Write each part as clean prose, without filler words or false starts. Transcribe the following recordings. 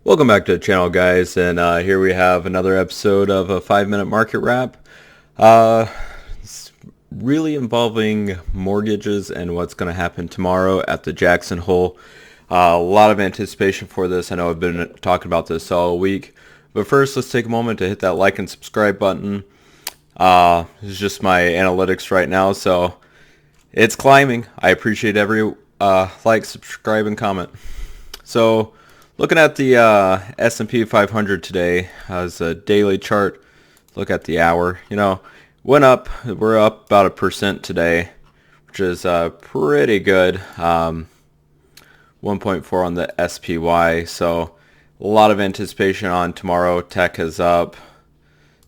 Welcome back to the channel, guys, and here we have another episode of a 5-minute market wrap. It's really involving mortgages and what's going to happen tomorrow at the Jackson Hole. A lot of anticipation for this. I know I've been talking about this all week, but first let's take a moment to hit that like and subscribe button. This is just my analytics right now, so it's climbing. I appreciate every like, subscribe, and comment. So, looking at the S&P 500 today as a daily chart, look at the hour. Went up. We're up about 1% today, which is pretty good. 1.4 on the SPY. So, a lot of anticipation on tomorrow. Tech is up.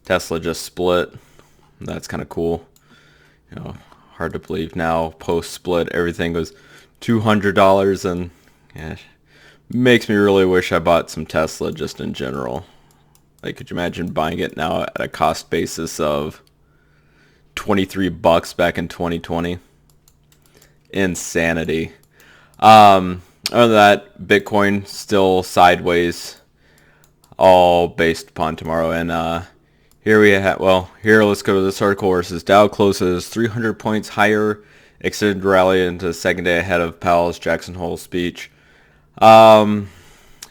Tesla just split. That's kind of cool. Hard to believe now. Post split, everything was $200, and yeah. Makes me really wish I bought some Tesla just in general. Like, could you imagine buying it now at a cost basis of $23 back in 2020? Insanity. Other than that, Bitcoin still sideways, all based upon tomorrow. And here we have, let's go to this article where it says Dow closes 300 points higher, extended rally into the second day ahead of Powell's Jackson Hole speech.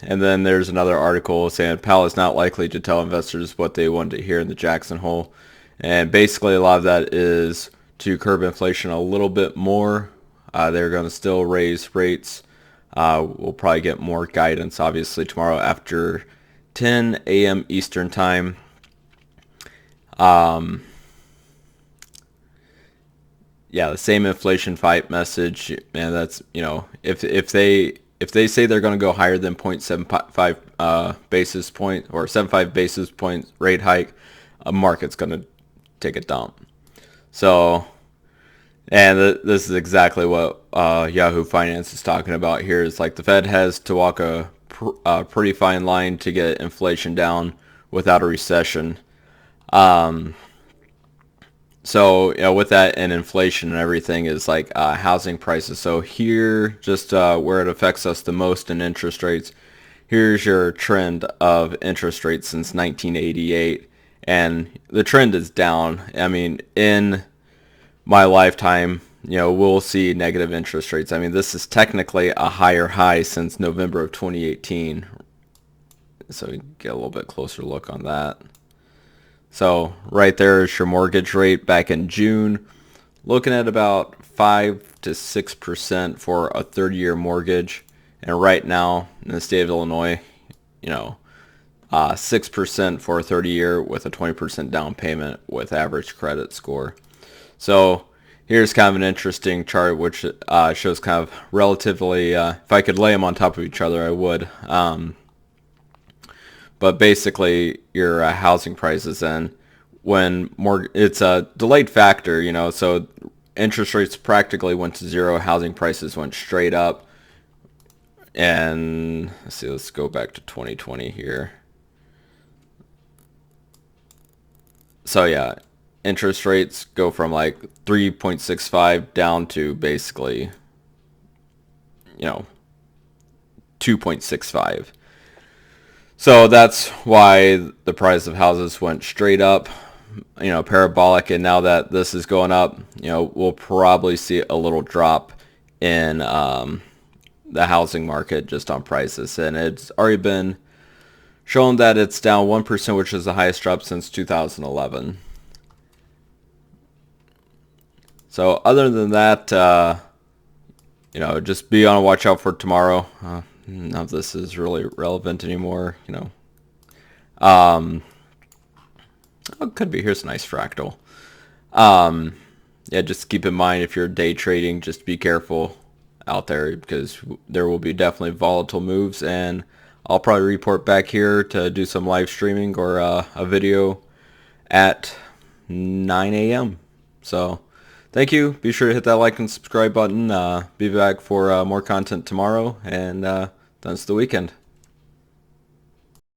And then there's another article saying Powell is not likely to tell investors what they want to hear in the Jackson Hole. And basically a lot of that is to curb inflation a little bit more. They're going to still raise rates. We'll probably get more guidance, obviously, tomorrow after 10 a.m. Eastern time. Yeah, the same inflation fight message. And that's, if they say they're going to go higher than 0.75 basis point or 75 basis point rate hike, a market's going to take a dump. So, and this is exactly what Yahoo Finance is talking about here. It's like the Fed has to walk a pretty fine line to get inflation down without a recession. So, with that and inflation and everything is like housing prices. So here, just where it affects us the most in interest rates, here's your trend of interest rates since 1988. And the trend is down. I mean, in my lifetime, we'll see negative interest rates. I mean, this is technically a higher high since November of 2018. So we get a little bit closer look on that. So right there is your mortgage rate back in June, looking at about 5 to 6% for a 30-year mortgage. And right now in the state of Illinois, 6% for a 30-year with a 20% down payment with average credit score. So here's kind of an interesting chart which shows kind of relatively, if I could lay them on top of each other, I would. But basically, your housing prices, and it's a delayed factor, so interest rates practically went to zero, housing prices went straight up. And let's go back to 2020 here. So yeah, interest rates go from like 3.65 down to basically, 2.65. So that's why the price of houses went straight up, parabolic. And now that this is going up, we'll probably see a little drop in the housing market just on prices. And it's already been shown that it's down 1%, which is the highest drop since 2011. So other than that, just be on a watch out for tomorrow. None of this is really relevant anymore, it could be. Here's a nice fractal. Yeah, just keep in mind if you're day trading, just be careful out there because there will be definitely volatile moves. And I'll probably report back here to do some live streaming or a video at 9 a.m. So thank you. Be sure to hit that like and subscribe button. Be back for more content tomorrow, and that's the weekend.